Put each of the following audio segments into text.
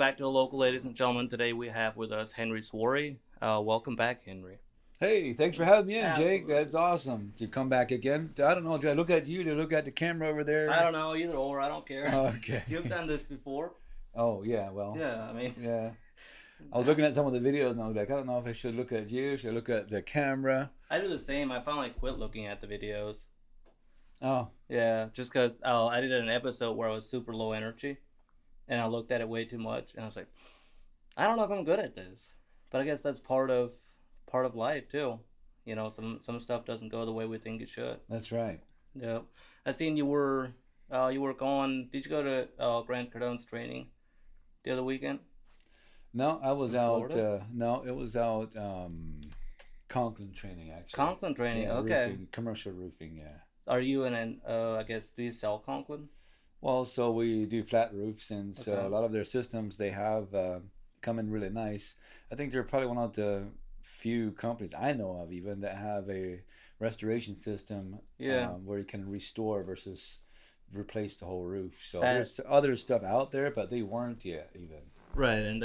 back to the local, ladies and gentlemen. Today we have with us Henry Swarey. Welcome back, Henry. Hey, thanks for having me in, Jake. Absolutely. That's awesome to come back again. I don't know, do I look at you? Do I look at the camera over there? I don't know, either or, I don't care. Okay. You've done this before. Oh, yeah, well, Yeah, I mean, yeah. I was looking at some of the videos and I was like, I don't know if I should look at you. Should I look at the camera? I do the same. I finally quit looking at the videos. Oh, Yeah, just because I did an episode where I was super low energy, and I looked at it way too much, and I was like, I don't know if I'm good at this. But I guess that's part of life too. You know, some stuff doesn't go the way we think it should. that's right. Yeah, I seen you were going. Did you go to Grant Cardone's training the other weekend? No, I was In out. Florida? No, it was out Conklin training, actually. Conklin training. Yeah, Okay. roofing, commercial roofing, yeah. Are you in an? I guess do you sell Conklin? Well, so we do flat roofs, and so Okay. a lot of their systems they have come in really nice. I think they're probably one of the few companies I know of even that have a restoration system Yeah. where you can restore versus replace the whole roof. So That- there's other stuff out there, but they weren't yet even. Right, and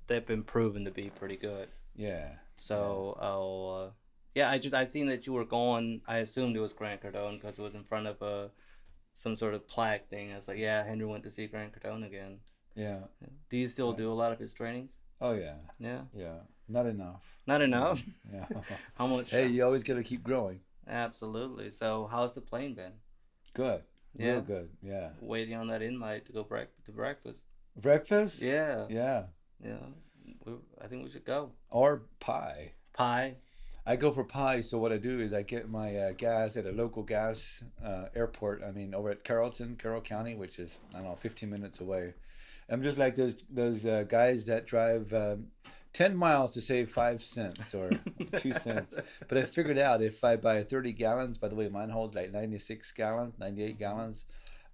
they've been proven to be pretty good. Yeah. So yeah, I seen that you were going. I assumed it was Grant Cardone because it was in front of some sort of plaque thing. I was like, yeah, Henry went to see Grant Cardone again. Yeah. Do you still Yeah. do a lot of his trainings? Oh yeah. Yeah, Yeah. Not enough. not enough. Yeah. How much? Hey, you always got to keep growing. Absolutely. So how's the plane been? Good. Yeah. Real good. Yeah. Waiting on that invite to go to breakfast. Breakfast? Yeah, Yeah. yeah. I think we should go. Or pie. Pie. I go for pie, so what I do is I get my gas at a local gas airport. I mean, over at Carroll County, which is, I don't know, 15 minutes away. I'm just like those guys that drive 10 miles to save 5 cents or 2 cents. But I figured out if I buy 30 gallons, by the way, mine holds like 96 gallons, 98 gallons.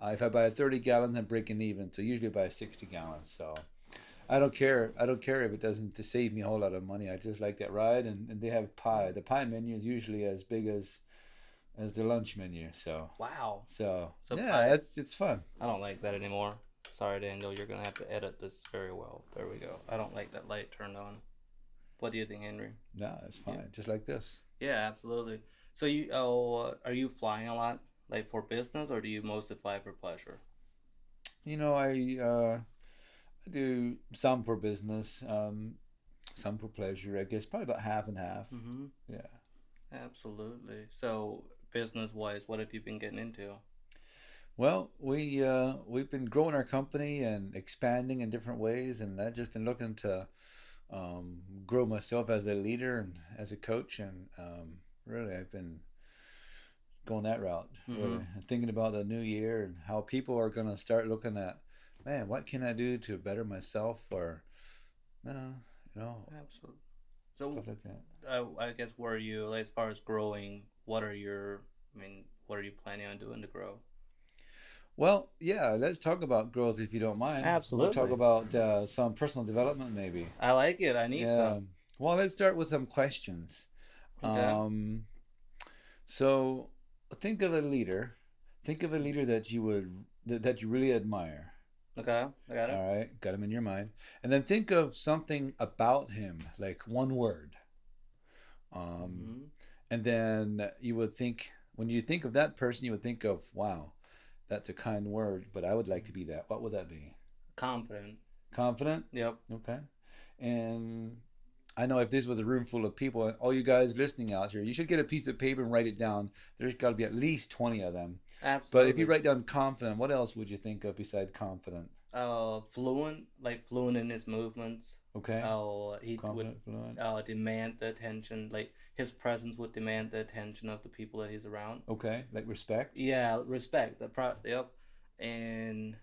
If I buy 30 gallons, I'm breaking even. So usually I buy 60 gallons. So I don't care. I don't care if it doesn't to save me a whole lot of money. I just like that ride, and they have pie. The pie menu is usually as big as the lunch menu. So Wow. so So yeah, pie- it's fun. I don't like that anymore. Sorry, Daniel. You're gonna have to edit this very well. There we go. I don't like that light turned on. What do you think, Henry? No, it's fine. Yeah. Just like this. Yeah, absolutely. So are you flying a lot, like for business, or do you mostly fly for pleasure? You know, I do some for business, some for pleasure. I guess probably about half and half. Mm-hmm. Yeah. Absolutely. So business-wise, what have you been getting into? Well, we've been growing our company and expanding in different ways, and I've just been looking to grow myself as a leader and as a coach, and really I've been going that route. Mhm. Really, and thinking about the new year and how people are going to start looking at, man, what can I do to better myself, or Absolutely. So stuff like that. I guess where are you, like, as far as growing? What are what are you planning on doing to grow? Well, yeah, let's talk about growth if you don't mind. Absolutely. We'll talk about some personal development maybe. I like it. I need Yeah. some. Well, let's start with some questions. Okay. So think of a leader. Think of a leader that that you really admire. Okay, I got it. All right, got him in your mind, and then think of something about him, like one word. Mhm. And then you would think, when you think of that person, you would think of, wow, that's a kind word, but I would like to be that. What would that be? Confident. Confident? Yep. Okay. And I know if this was a room full of people, all you guys listening out here, you should get a piece of paper and write it down. There's got to be at least 20 of them. Absolutely. But if you write down confident, what else would you think of beside confident? Fluent in his movements. Okay. He Confident, fluent. would demand the attention. Like his presence would demand the attention of the people that he's around. Okay. Like respect? Yeah, respect. Yep. And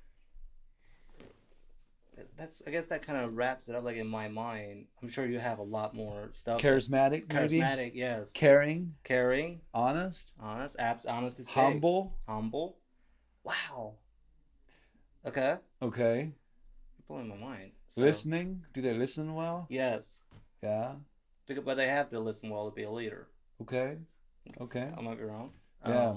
I guess that kind of wraps it up. Like in my mind, I'm sure you have a lot more stuff. Charismatic, maybe? Charismatic, yes. Caring? Caring, Honest? honest, honest is big. Humble? Humble. Wow. Okay. Okay. You're blowing my mind. So, Listening? Do they listen well? Yes. Yeah. But they have to listen well to be a leader. Okay. Okay. I might be wrong. Yeah.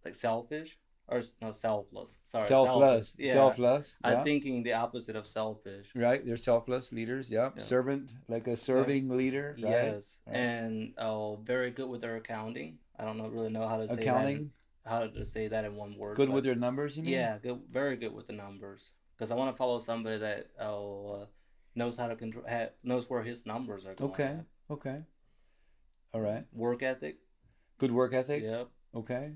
Like selfish. or no, selfless. Sorry, selfless. Selfless, Yeah, selfless. I'm Yeah, thinking the opposite of selfish. right. They're selfless leaders. Yeah, Yeah. servant, like a serving leader. Right. Yes, Right. and very good with their accounting. I don't know really know Accounting. how to say that in one word, Good but with their numbers. You mean? yeah, good, very good with the numbers. Because I want to follow somebody that knows how to control, knows where his numbers are going Okay. at. Okay. All right. Work ethic. Good work ethic. Yep. Okay.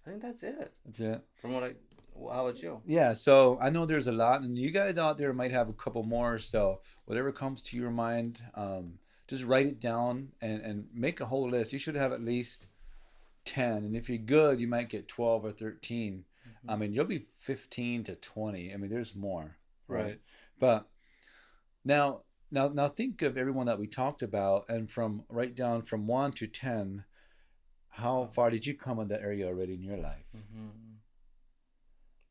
I think that's it. That's it. From what I, how about you? Yeah, so I know there's a lot, and you guys out there might have a couple more. So whatever comes to your mind, just write it down and make a whole list. You should have at least 10, and if you're good, you might get 12 or 13. Mm-hmm. I mean, you'll be 15 to 20. I mean, there's more, Right. But now think of everyone that we talked about, and from write down from 1 to 10. How far did you come in that area already in your life? Mm-hmm.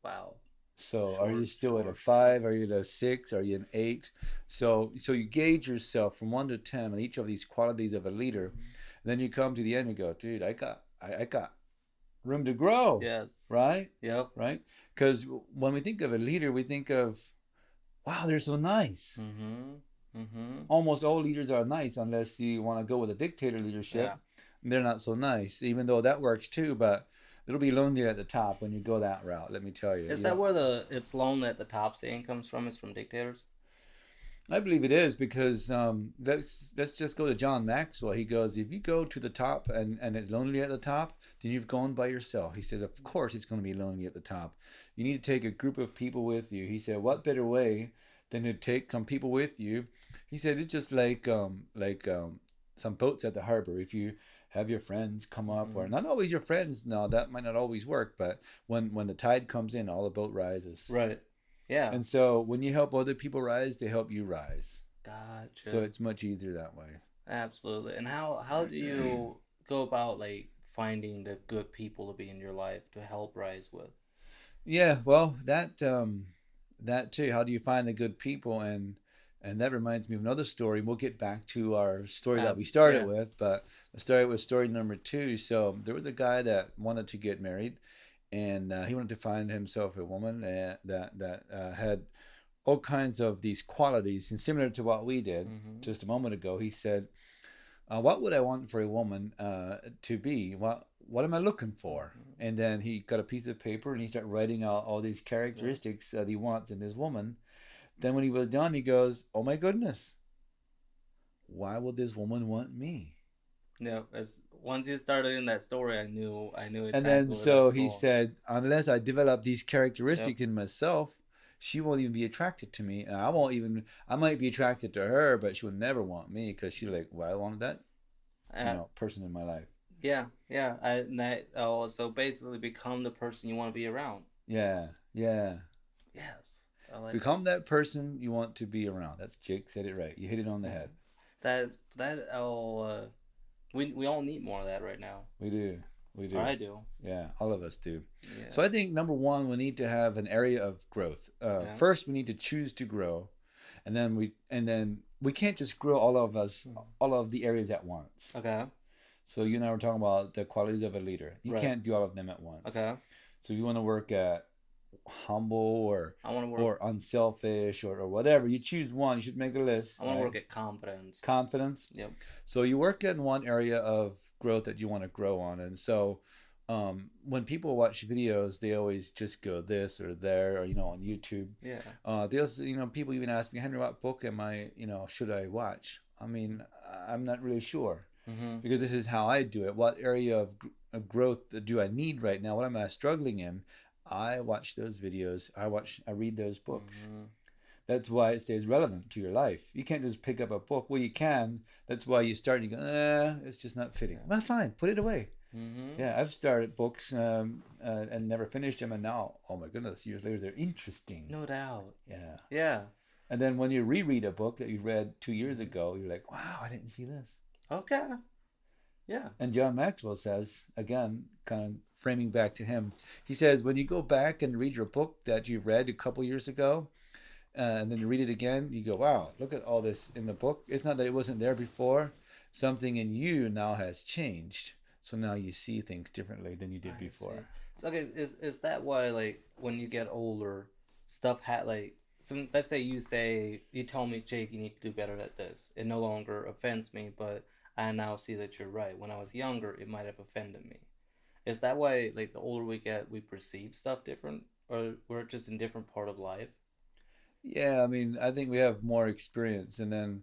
Wow. So are you still at a 5? Are you at a 6? Are you an 8? So you gauge yourself from 1 to 10 on each of these qualities of a leader. And then you come to the end and go, dude, I got room to grow. Yes. Right? Yep. Right? Because when we think of a leader, we think of, wow, they're so nice. Mm-hmm. Mm-hmm. Almost all leaders are nice unless you want to go with a dictator leadership. Yeah. They're not so nice, even though that works too, but it'll be lonely at the top when you go that route, let me tell you. Is that where it's lonely at the top saying comes from? It's from dictators? I believe it is, because let's just go to John Maxwell. He goes, if you go to the top and it's lonely at the top, then you've gone by yourself. He says, of course it's going to be lonely at the top. You need to take a group of people with you. He said, what better way than to take some people with you? He said, it's just like some boats at the harbor. If you have your friends come up, or not always your friends, no, that might not always work, but when the tide comes in, all the boat rises. Right. Yeah. And so when you help other people rise, they help you rise. Gotcha. So it's much easier that way. Absolutely. And how do you go about like finding the good people to be in your life to help rise with? Yeah, well, that too. How do you find the good people? And that reminds me of another story. We'll get back to our story that we started with, but let's start with story number 2. So there was a guy that wanted to get married, and he wanted to find himself a woman that had all kinds of these qualities, and similar to what we did just a moment ago. He said, what would I want for a woman to be? What am I looking for? And then he got a piece of paper and he started writing out all these characteristics that he wants in this woman. Then when he was done, he goes, oh my goodness, why would this woman want me? Yeah, as once you started in that story, I knew exactly. And then so he said, unless I develop these characteristics in myself, she won't even be attracted to me, and I might be attracted to her, but she would never want me, because she's like, well, I wanted that person in my life. Yeah. So basically become the person you want to be around. Yeah. Yes. Become that person you want to be around. That's Jake said it right. You hit it on the head. We all need more of that right now. We do. Or I do. Yeah, all of us do. Yeah. So I think number 1, we need to have an area of growth. First, we need to choose to grow, and then we can't just grow all of the areas at once. Okay. So you and I were talking about the qualities of a leader. You can't do all of them at once. Okay. So you want to work at humble or unselfish or whatever. You choose one. You should make a list. I want to work at confidence. Confidence. Yep. So you work in one area of growth that you want to grow on, and so when people watch videos, they always just go this or there, or on YouTube. Yeah. There's people even ask me, Henry, what book should I watch? I mean, I'm not really sure, because this is how I do it. What area of growth do I need right now? What am I struggling in? I watch those videos. I read those books. That's why it stays relevant to your life. You can't just pick up a book. Well, you can. That's why you start and you go, it's just not fitting. Well, fine. Put it away. Yeah, I've started books and never finished them. And now, oh my goodness, years later, they're interesting. No doubt. Yeah. Yeah. And then when you reread a book that you read 2 years ago, you're like, wow, I didn't see this. Okay. Yeah. And John Maxwell says, again, kind of framing back to him, he says, when you go back and read your book that you read a couple years ago, and then you read it again, you go, wow, look at all this in the book. It's not that it wasn't there before. Something in you now has changed. So now you see things differently than you did I see. before. So, okay, is that why like when you get older, stuff had like some? Let's say you tell me, Jake, you need to do better at this. It no longer offends me, but I now see that you're right. When I was younger, it might have offended me. Is that why like the older we get, we perceive stuff different, or we're just in different part of life? Yeah, I mean, I think we have more experience, and then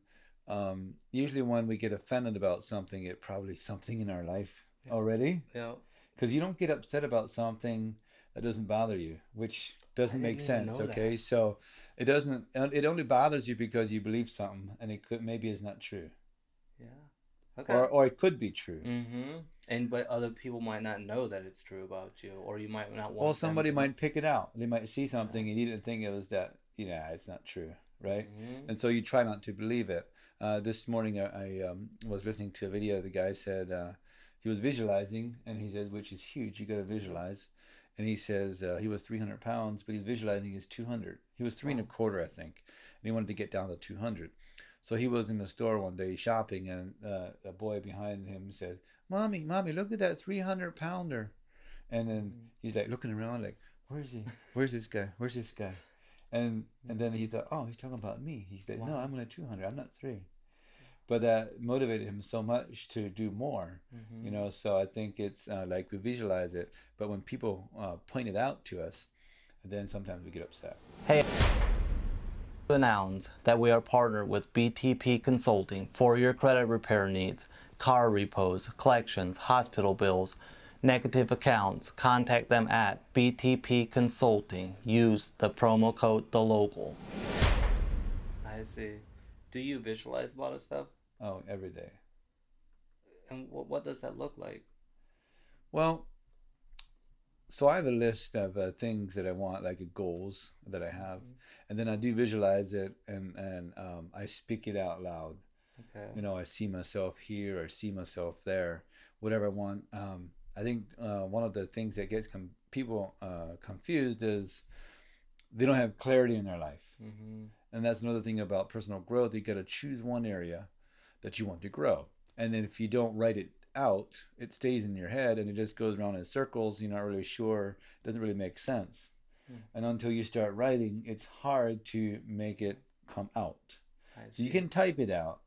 usually when we get offended about something, it probably something in our life Yeah. already. Yeah. Because you don't get upset about something that doesn't bother you, which I doesn't didn't make even sense. know that. Okay, so it doesn't. It only bothers you because you believe something, and it could maybe is not true, Yeah. Okay. or it could be true. Mm-hmm. And but other people might not know that it's true about you, or you might not Well, want them somebody to know. might pick it out. They might see Yeah. something and you didn't think it was that. It's not true, right? Mm-hmm. And so you try not to believe it. This morning I was listening to a video. The guy said he was visualizing, and he says, which is huge. You got to visualize. And he says he was 300 pounds, but he's visualizing he's 200. He was three and Wow. a quarter, I think, and he wanted to get down to 200. So he was in the store one day shopping, and a boy behind him said, "Mommy, mommy, look at that 300-pounder." And then he's like looking around, like, "Where's he? Where's this guy? Where's this guy?" And then he thought, "Oh, he's talking about me." He's like, "No, Wow. I'm only 200. I'm not three." But that motivated him so much to do more, Mm-hmm. So I think it's like we visualize it, but when people point it out to us, then sometimes we get upset. Hey, announce that we are partnered with BTP Consulting for your credit repair needs, car repos, collections, hospital bills, negative accounts. Contact them at BTP Consulting. Use the promo code The Local. I see. Do you visualize a lot of stuff? Oh, every day. And what does that look like? Well, so I have a list of things that I want, like goals that I have, Mm-hmm. and then I do visualize it, and I speak it out loud. Okay. I see myself here or see myself there, whatever I want. I think one of the things that gets people confused is they don't have clarity in their life. Mm-hmm. And that's another thing about personal growth. You got to choose one area that you want to grow. And then if you don't write it out, it stays in your head and it just goes around in circles. You're not really sure. It doesn't really make sense. Mm. And until you start writing, it's hard to make it come out. I So you see. can type it out,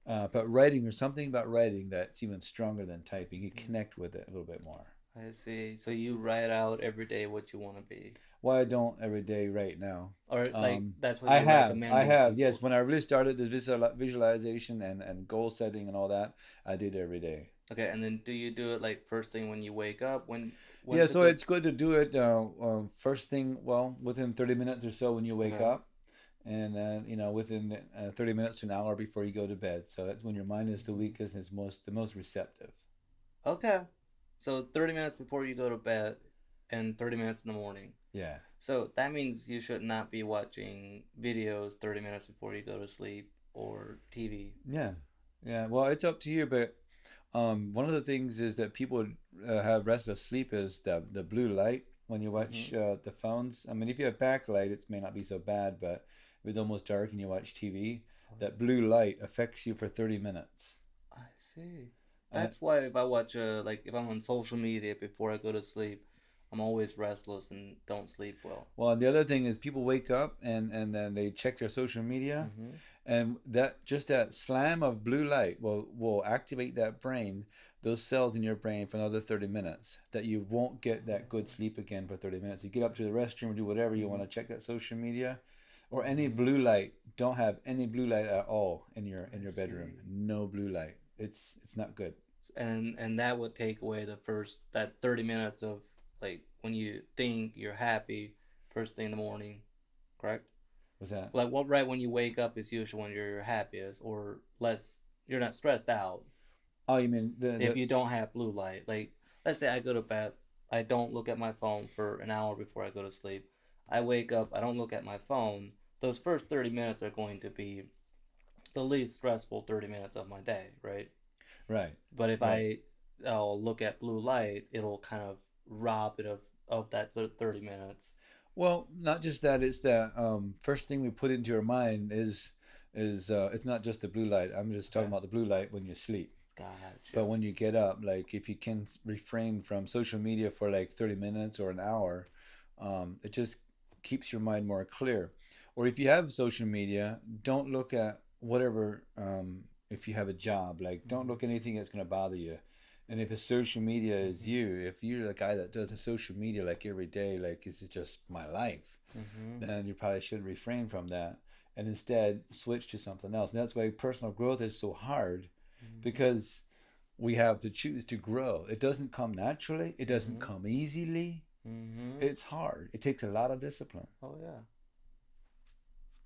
but writing, there's something about writing that's even stronger than typing. You connect with it a little bit more. I see. So you write out every day what you want to be, Well, I don't every day right now. or like that's what I you're have, recommending yes. people. When I really started this visualization and goal setting and all that, I did every day. Okay, and then do you do it like first thing when you wake up? Yeah, When's a so good? it's good to do it first thing, well, within 30 minutes or so when you wake Okay. up, and then within 30 minutes to an hour before you go to bed. So that's when your mind is the weakest and it's the most receptive. Okay. So 30 minutes before you go to bed and 30 minutes in the morning. Yeah. So that means you should not be watching videos 30 minutes before you go to sleep or TV. Yeah. Yeah. Well, it's up to you, but one of the things is that people have restless sleep is the blue light when you Mm-hmm. watch the phones. I mean, if you have backlight, it may not be so bad, but if it's almost dark and you watch TV, that blue light affects you for 30 minutes. I see. Uh, That's why if I watch like if I'm on social media before I go to sleep, I'm always restless and don't sleep well. well, and the other thing is people wake up and then they check their social media, Mm-hmm. and that slam of blue light will activate that brain, those cells in your brain for another 30 minutes, that you won't get that good sleep again for 30 minutes. You get up to the restroom or do whatever you want to check that social media or any Mm-hmm. blue light. Don't have any blue light at all in your I bedroom. see. No blue light. It's not good. And that would take away the first that 30 minutes of like when you think you're happy first thing in the morning, correct? What's that? Like what right when you wake up is usually when you're happiest or less you're not stressed out Oh, you mean if you don't have blue light. Like let's say I go to bed, I don't look at my phone for an hour before I go to sleep. I wake up, I don't look at my phone. Those first 30 minutes are going to be the least stressful 30 minutes of my day, right? right, But if right. I'll look at blue light, it'll kind of rob it of that 30 minutes. Well, not just that. It's that first thing we put into your mind is it's not just the blue light. I'm just talking Okay. about the blue light when you sleep. Gotcha. But when you get up, like if you can refrain from social media for like 30 minutes or an hour, it just keeps your mind more clear. Or if you have social media, don't look at whatever, if you have a job, like don't Mm-hmm. look at anything that's going to bother you. And if a social media is Mm-hmm. you, if you're the guy that does a social media like every day, like this is just my life, Mm-hmm. then you probably should refrain from that and instead switch to something else. And that's why personal growth is so hard, Mm-hmm. because we have to choose to grow. It doesn't come naturally, it doesn't Mm-hmm. come easily. Mm-hmm. It's hard. It takes a lot of discipline. Oh yeah.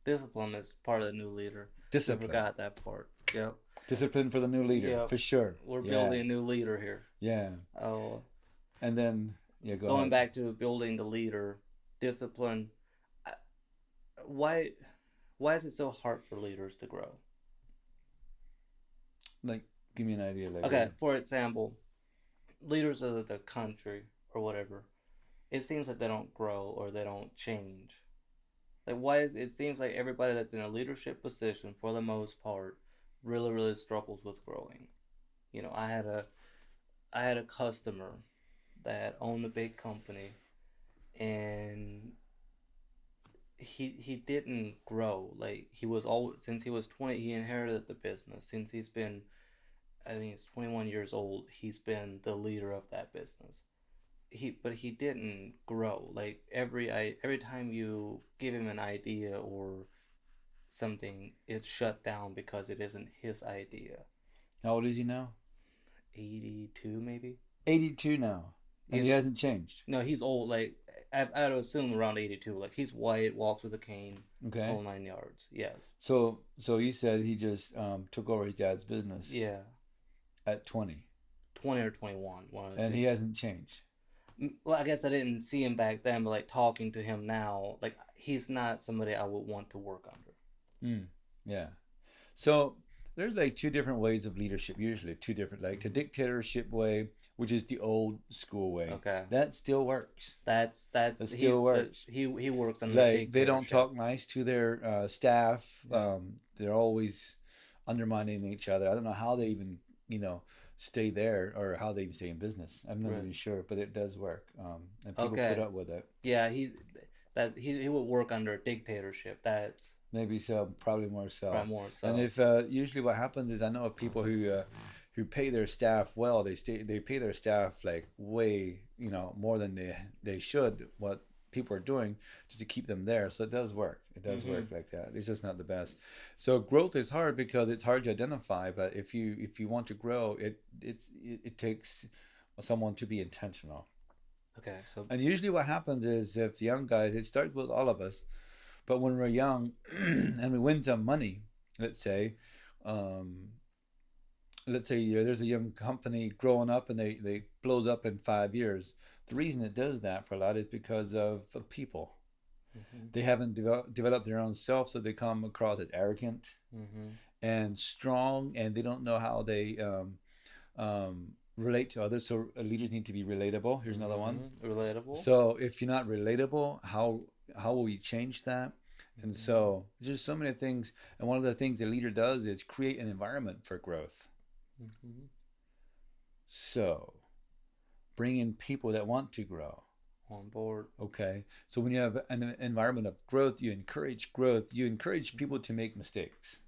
Discipline is part of the new leader. We Discipline. forgot that part. Yep. Discipline for the new leader, Yep. for sure. We're Yeah. building a new leader here. Yeah. Oh, And then, yeah, go going ahead. back to building the leader, discipline. I- Why, why is it so hard for leaders to grow? Like, give me an idea. Like, Okay, for example, leaders of the country or whatever, it seems like they don't grow or they don't change. Like, why is it seems like everybody that's in a leadership position for the most part really really struggles with growing. I had a customer that owned a big company, and he didn't grow. Like, he was all since he was 20, he inherited the business. Since he's been, I think he's 21 years old, he's been the leader of that business. He didn't grow. Like, every time you give him an idea or something, it's shut down because it isn't his idea. how old is he now? 82 maybe. 82 now. And he He's hasn't changed. No, he's old. Like, I'd assume around 82. Like, he's white, walks with a cane, Okay. whole 9 yards. Yes. So you said he just took over his dad's business Yeah. at 20, 20 or 21. One of the and two. he hasn't changed. Well, I guess I didn't see him back then, but like talking to him now, like, he's not somebody I would want to work under. Yeah. So there's like two different ways of leadership, usually two different, like the Mm-hmm. dictatorship way, which is the old school way. Okay. That still works. That's That he's still works. he works under the Like they don't dictatorship. talk nice to their staff. Yeah. They're always undermining each other. I don't know how they even, stay there or how they even stay in business. I'm not Right. even sure, but it does work. And people put Okay. up with it. Yeah, he would work under a dictatorship. That's Maybe so, probably more so. probably more so. And if usually what happens is I know of people who pay their staff well. They pay their staff like way more than they should. What people are doing just to keep them there. So it does work. It does Mm-hmm. work like that. It's just not the best. So growth is hard because it's hard to identify. But if you want to grow, it takes someone to be intentional. Okay, so And usually what happens is if the young guys, it starts with all of us, but when we're young and we win some money, let's say, um, there's a young company growing up and they blows up in 5 years. The reason it does that for a lot is because of people. mm-hmm. They haven't developed their own self, so they come across as arrogant Mm-hmm. and strong, and they don't know how they relate to others. So leaders need to be relatable. Here's another one. Mm-hmm. Relatable. So if you're not relatable, how will we change that? And Mm-hmm. so there's so many things. And one of the things a leader does is create an environment for growth. Mm-hmm. So bring in people that want to grow. On board. Okay. So when you have an environment of growth, you encourage growth. You encourage Mm-hmm. people to make mistakes.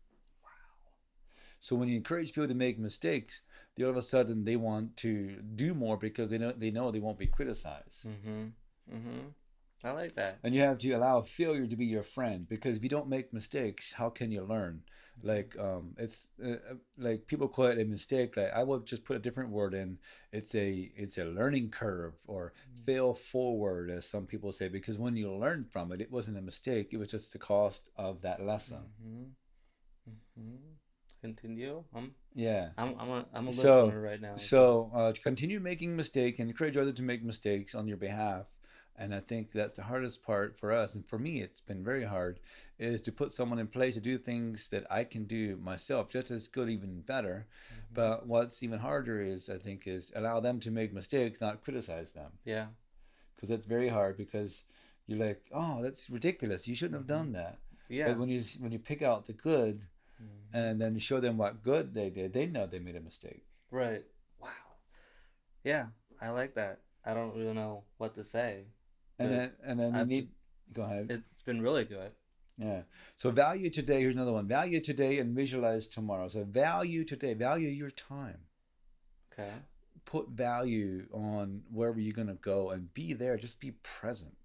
So when you encourage people to make mistakes, they all of a sudden they want to do more because they know they won't be criticized. Mm-hmm. Mm-hmm. I like that. And you have to allow failure to be your friend, because if you don't make mistakes, how can you learn? Like it's like people call it a mistake. Like I would just put a different word in. It's a learning curve, or fail forward, as some people say, because when you learn from it, it wasn't a mistake. It was just the cost of that lesson. Mm-hmm. Mm-hmm. Continue. Yeah. I'm a So listener right now. continue making mistakes and encourage others to make mistakes on your behalf. And I think that's the hardest part for us. And for me, it's been very hard, is to put someone in place to do things that I can do myself just as good, even better. Mm-hmm. But what's even harder is, I think, is allow them to make mistakes, not criticize them. Yeah. Because that's very hard, because you're like, oh, that's ridiculous. You shouldn't have Mm-hmm. done that. Yeah. But when you pick out the good, and then show them what good they did, they know they made a mistake. Right. Wow. Yeah, I like that. I don't really know what to say because And then you I've just need, go ahead. it's been really good. Yeah. So value today. Here's another one. Value today and visualize tomorrow. So value today. Value your time. Okay. Put value on wherever you're gonna go and be there. Just be present.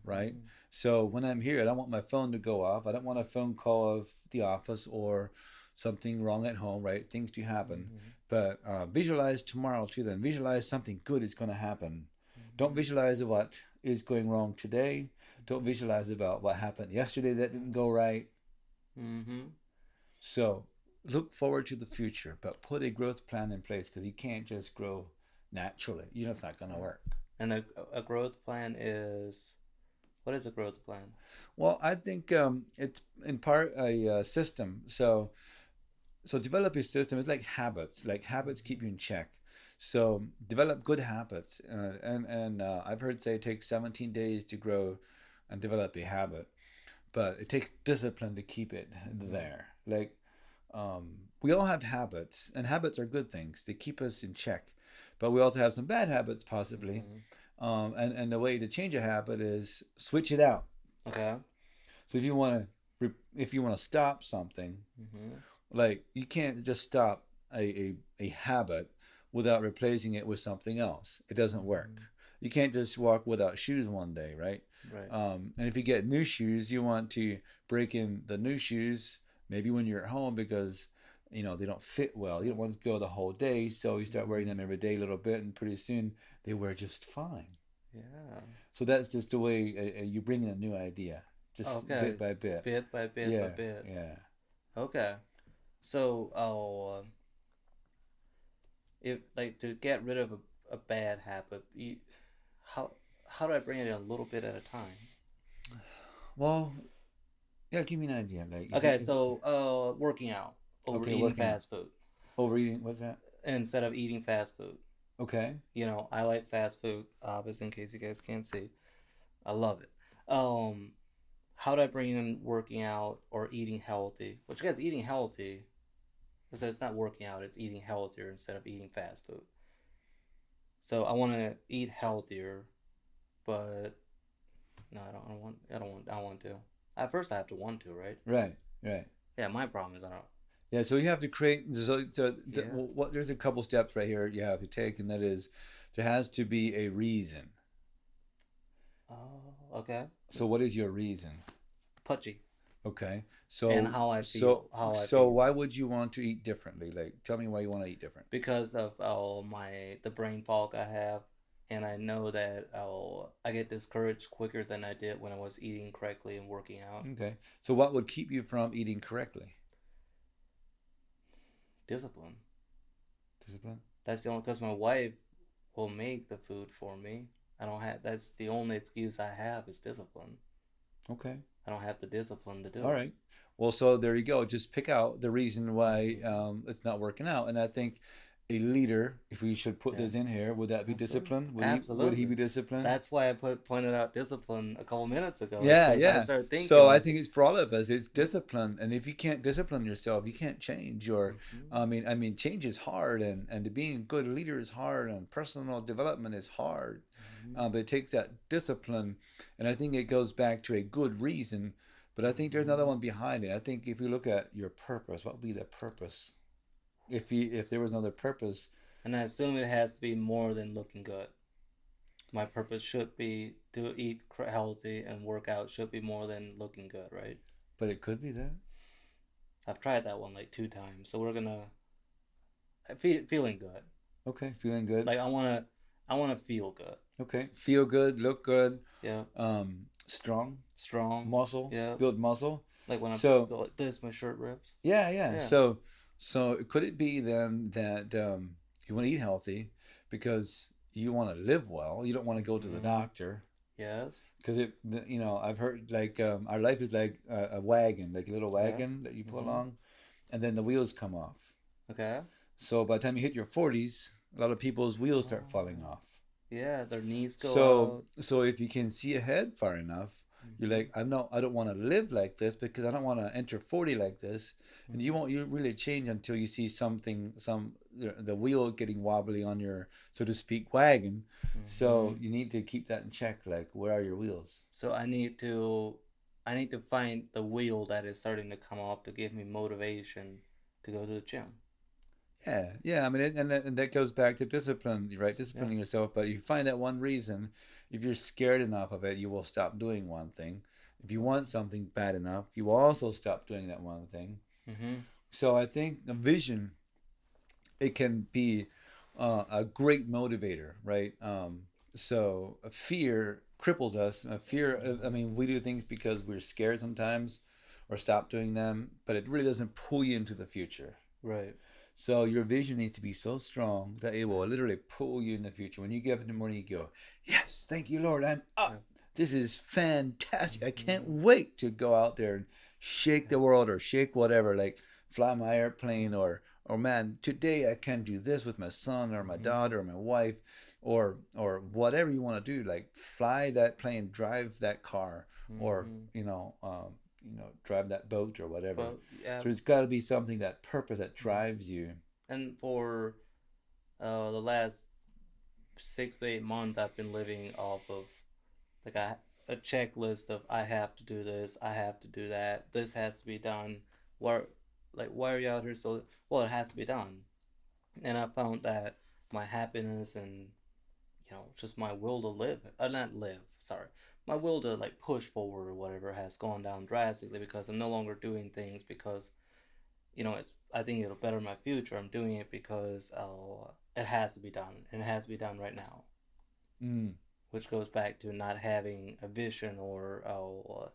Right. So when I'm here, I don't want my phone to go off. I don't want a phone call of the office or something wrong at home. Right. Things do happen. But visualize tomorrow too. Then visualize something good is going to happen. Don't visualize what is going wrong today. Don't visualize about what happened yesterday that didn't go right. So look forward to the future, but put a growth plan in place because you can't just grow naturally. You know, it's not going to work. And a growth plan is, what is a growth plan? Well, I think it's in part a system. So develop a system. It's like habits. Like habits keep you in check. So develop good habits. And I've heard say it takes 17 days to grow and develop a habit, but it takes discipline to keep it there. Like we all have habits, and habits are good things. They keep us in check, but we also have some bad habits possibly. And the way to change a habit is switch it out. Okay. So if you want to stop something, like you can't just stop a habit without replacing it with something else. It doesn't work. You can't just walk without shoes one day, right? Right. And if you get new shoes, you want to break in the new shoes maybe when you're at home because they don't fit well. You don't want to go the whole day, so you start wearing them every day a little bit, and pretty soon they wear just fine. Yeah. So that's just the way you bring in a new idea, just bit by bit. Bit by bit by bit. Yeah. Okay. So, if like to get rid of a bad habit, how do I bring it in a little bit at a time? Well, yeah, give me an idea. Like Okay, so working out over eating fast food. Overeating, what's that? Instead of eating fast food. Okay. I like fast food, obviously, in case you guys can't see. I love it. How do I bring in working out or eating healthy? Which, guys, eating healthy, because it's not working out, it's eating healthier instead of eating fast food. So I want to eat healthier, but no, I don't want to. At first, I have to want to, right? Right. Yeah, my problem is I don't. Yeah, so you have to create. There's a couple steps right here you have to take, and that is, there has to be a reason. Oh, okay. So what is your reason? Pudgy. Okay. So and how I feel. So why would you want to eat differently? Like, tell me why you want to eat different. Because of the brain fog I have, and I know that I get discouraged quicker than I did when I was eating correctly and working out. Okay. So what would keep you from eating correctly? Discipline. Discipline? That's the only, because my wife will make the food for me. That's the only excuse I have is discipline. Okay. I don't have the discipline to do it. All right. Well, so there you go. Just pick out the reason why it's not working out. And I think a leader, if we should put this in here, would that be discipline? Would he be disciplined? That's why I pointed out discipline a couple minutes ago. Yeah. I started thinking. So I think it's for all of us. It's discipline, and if you can't discipline yourself, you can't change. I mean, change is hard, and to being a good leader is hard, and personal development is hard. But it takes that discipline, and I think it goes back to a good reason. But I think there's another one behind it. I think if you look at your purpose, what would be the purpose? If there was another purpose. And I assume it has to be more than looking good. My purpose should be to eat healthy, and work out should be more than looking good, right? But it could be that. I've tried that one like 2 times. So we're gonna feeling good. Okay, feeling good. Like I wanna feel good. Okay, feel good, look good. Yeah. Strong. Muscle. Yeah. Build muscle. Like when I go like this, my shirt rips. Yeah. So could it be then that you want to eat healthy because you want to live well? You don't want to go to the doctor. Yes. Because I've heard like our life is like a wagon, like a little wagon that you pull along, and then the wheels come off. Okay. So by the time you hit your 40s, a lot of people's wheels start falling off. Yeah, their knees go out. So if you can see ahead far enough, You're Mm-hmm. like, I don't want to live like this because I don't want to enter 40 like this. And Mm-hmm. you really change until you see the wheel getting wobbly on your, so to speak, wagon. So Mm-hmm. you need to keep that in check. Like, where are your wheels? So I need to find the wheel that is starting to come off to give me motivation to go to the gym. Yeah, yeah. I mean, and that goes back to discipline, right? Yeah. Disciplining yourself. But you find that one reason, if you're scared enough of it, you will stop doing one thing. If you want something bad enough, you will also stop doing that one thing. Mm-hmm. So I think a vision, it can be a great motivator, right? So a fear cripples us. A fear, I mean, we do things because we're scared sometimes, or stop doing them, but it really doesn't pull you into the future. Right. So your vision needs to be so strong that it will literally pull you in the future. When you get up in the morning, you go, "Yes, thank you, Lord, I'm Yeah. up. This is fantastic. I can't Mm-hmm. wait to go out there and shake Yeah. the world or shake whatever, like fly my airplane or man, today I can do this with my son or my Mm-hmm. daughter or my wife or whatever you want to do. Like fly that plane, drive that car, or Mm-hmm. drive that boat or whatever. But yeah, So there's got to be something, that purpose that drives you. and for the last 6 to 8 months, I've been living off of like a checklist of I have to do this, I have to do that, this has to be done. Why, why are you out here? So well, it has to be done. And I found that my happiness and just my will to live, not live, sorry, my will to like push forward or whatever has gone down drastically because I'm no longer doing things because I think it'll better my future. I'm doing it because it has to be done, and it has to be done right now. Mm. Which goes back to not having a vision or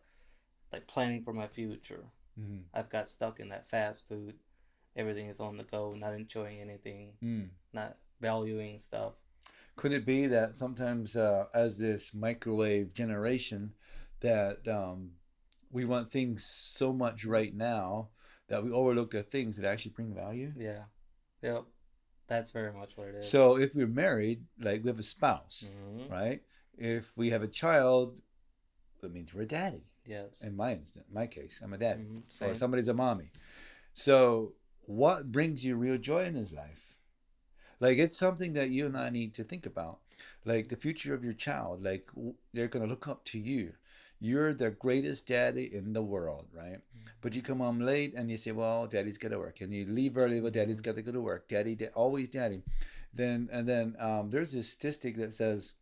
like planning for my future. Mm. I've got stuck in that fast food. Everything is on the go, not enjoying anything, Mm. not valuing stuff. Could it be that sometimes, as this microwave generation, that we want things so much right now that we overlook the things that actually bring value? Yeah, yep, that's very much what it is. So if we're married, like we have a spouse, Mm-hmm. right? If we have a child, that means we're a daddy. Yes. In my case, I'm a daddy, Mm-hmm. or Same. somebody's a mommy. So what brings you real joy in this life? Like, it's something that you and I need to think about. Like the future of your child, like they're going to look up to you. You're the greatest daddy in the world, right? But you come home late and you say, well, daddy's got to work. And you leave early, well, daddy's got to go to work. Always daddy. Then there's this statistic that says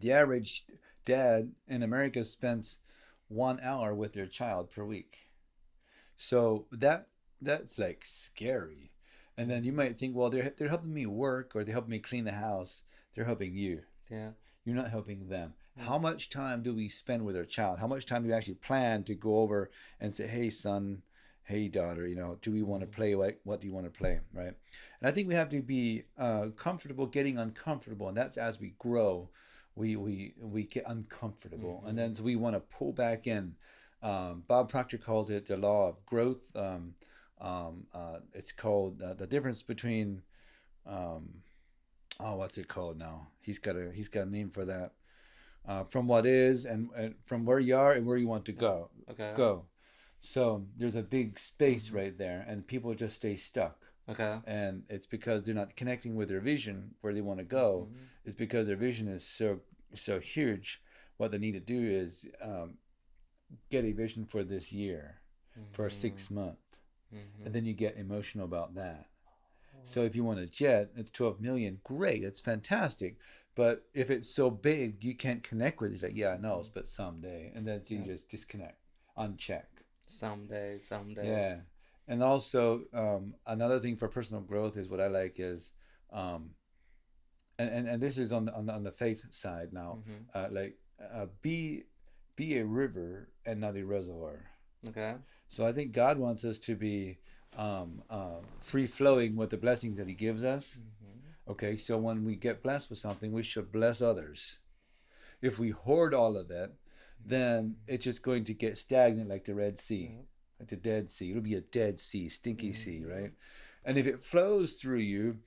the average dad in America spends 1 hour with their child per week. So that's like scary. And then you might think, well, they're helping me work, or they're helping me clean the house. They're helping you. Yeah. You're not helping them. Yeah. How much time do we spend with our child? How much time do we actually plan to go over and say, hey, son, hey, daughter, do we want to play? What do you want to play? Right. And I think we have to be comfortable getting uncomfortable. And that's as we grow, we get uncomfortable. Mm-hmm. And then so we want to pull back in. Bob Proctor calls it the law of growth. It's called the difference between what's it called now? He's got a name for that. From what is, and from where you are and where you want to go. Okay. Go. So there's a big space Mm-hmm. right there, and people just stay stuck. Okay. And it's because they're not connecting with their vision where they want to go. Mm-hmm. It's because their vision is so huge. What they need to do is get a vision for this year, for 6 months, Mm-hmm. and then you get emotional about that. So if you want a jet, it's 12 million. Great, it's fantastic. But if it's so big, you can't connect with it. It's like, yeah, I know, but someday, and then so you just disconnect, uncheck. Someday. Yeah, and also another thing for personal growth is what I like is, and this is on the faith side now, Mm-hmm. Be a river and not a reservoir. Okay. So I think God wants us to be free flowing with the blessings that He gives us. Mm-hmm. Okay, so when we get blessed with something, we should bless others. If we hoard all of that, then it's just going to get stagnant like the Red Sea, Mm-hmm. like the Dead Sea. It'll be a dead sea, stinky sea, Mm-hmm. right? And if it flows through you,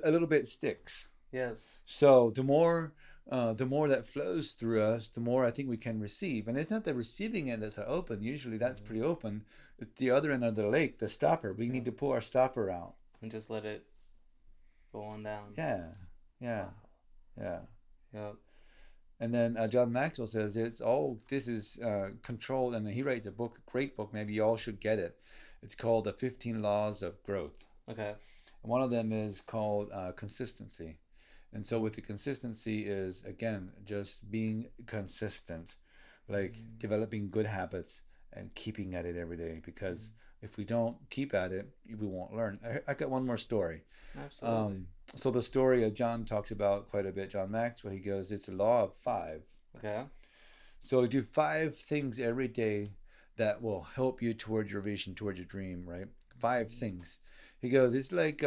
a little bit sticks. Yes. So the more the more that flows through us, the more I think we can receive. And it's not the receiving end that's open. Usually that's pretty open. It's the other end of the lake, the stopper. We need to pull our stopper out. And just let it go on down. Yeah. Yeah. Yep. And then John Maxwell says this is controlled. And he writes a book, a great book. Maybe you all should get it. It's called The 15 Laws of Growth. Okay. And one of them is called consistency. And so with the consistency is, again, just being consistent, like developing good habits and keeping at it every day. Because if we don't keep at it, we won't learn. I got one more story. Absolutely. So the story John talks about quite a bit, John Maxwell, he goes, it's a law of 5. Okay. So do 5 things every day that will help you toward your vision, toward your dream, right? 5 things. He goes, it's like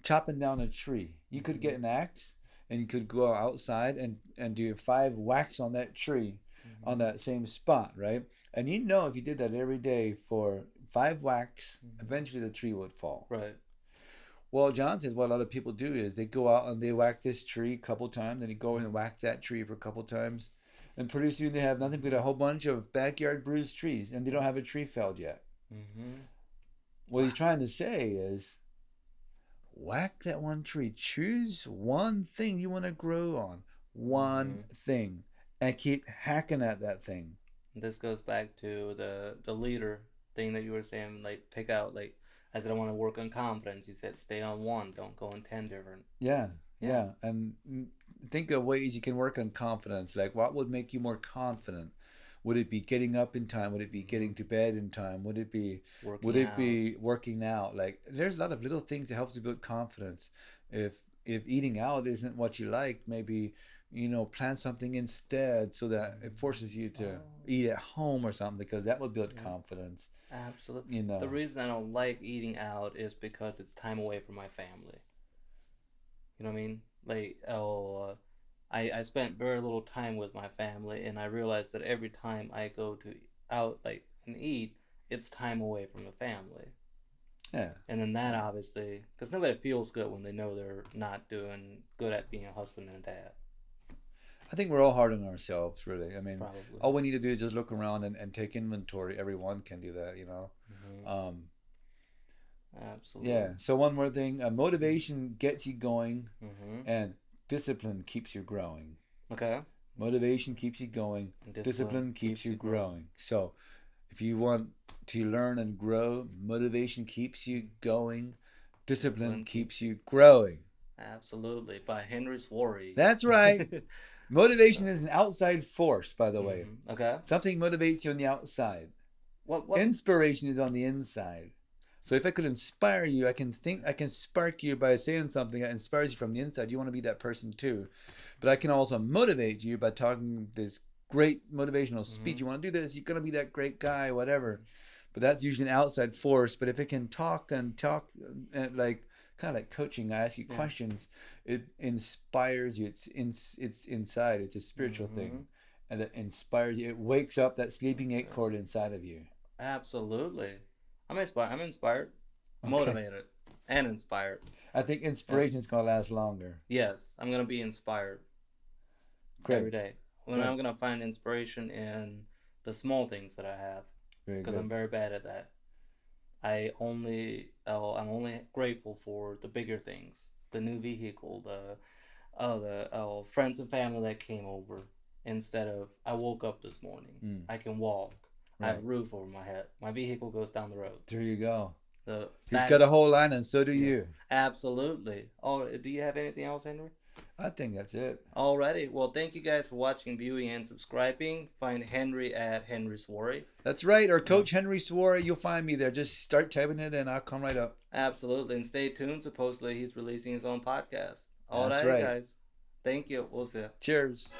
chopping down a tree. You could get an axe and you could go outside and do 5 whacks on that tree on that same spot, right? And if you did that every day for 5 whacks, eventually the tree would fall. Right. Well, John says what a lot of people do is they go out and they whack this tree a couple times, and they go and whack that tree for a couple times, and pretty soon they have nothing but a whole bunch of backyard bruised trees, and they don't have a tree felled yet. What he's trying to say is, whack that one tree. Choose one thing you want to grow on, one thing, and keep hacking at that thing. This goes back to the leader thing that you were saying, like pick out, like I said, I want to work on confidence. You said stay on one, don't go on 10 different. Yeah. And think of ways you can work on confidence. Like what would make you more confident? Would it be getting up in time? Would it be getting to bed in time? Would it be working out? Like there's a lot of little things that helps you build confidence. If eating out isn't what you like, maybe plan something instead so that it forces you to eat at home or something, because that will build confidence. Absolutely. The reason I don't like eating out is because it's time away from my family. You know what I mean? Like, I spent very little time with my family, and I realized that every time I go to out and eat, it's time away from the family. Yeah. And then that obviously, because nobody feels good when they know they're not doing good at being a husband and a dad. I think we're all hard on ourselves, really. I mean, Probably. all we need to do is just look around and take inventory. Everyone can do that, Absolutely. Yeah. So one more thing, motivation gets you going, and discipline keeps you growing. Okay. Motivation keeps you going. Discipline keeps you growing. So if you want to learn and grow, motivation keeps you going. Discipline keeps you growing. Absolutely. By Henry Swarey. That's right. Motivation is an outside force, by the way. Okay. Something motivates you on the outside. What? Inspiration is on the inside. So if I could inspire you, I can spark you by saying something that inspires you from the inside. You want to be that person too. But I can also motivate you by talking this great motivational speech. You want to do this, you're going to be that great guy, whatever. But that's usually an outside force. But if it can talk like kind of like coaching, I ask you questions, it inspires you. It's inside. It's a spiritual thing, and that inspires you. It wakes up that sleeping acorn inside of you. Absolutely. I'm inspired, motivated, and inspired. I think inspiration is going to last longer. Yes, I'm going to be inspired every day. I'm going to find inspiration in the small things that I have, because I'm very bad at that. I'm only grateful for the bigger things, the new vehicle, the friends and family that came over. Instead of I woke up this morning, I can walk. Right. I have a roof over my head. My vehicle goes down the road. There you go. He's got a whole line, and so do you. Absolutely. Oh, do you have anything else, Henry? I think that's it. Alrighty. Well, thank you guys for watching, viewing, and subscribing. Find Henry at Henry Swarey. That's right. Or Coach Henry Swarey. You'll find me there. Just start typing it and I'll come right up. Absolutely. And stay tuned. Supposedly he's releasing his own podcast. All right, guys. Thank you. We'll see you. Cheers.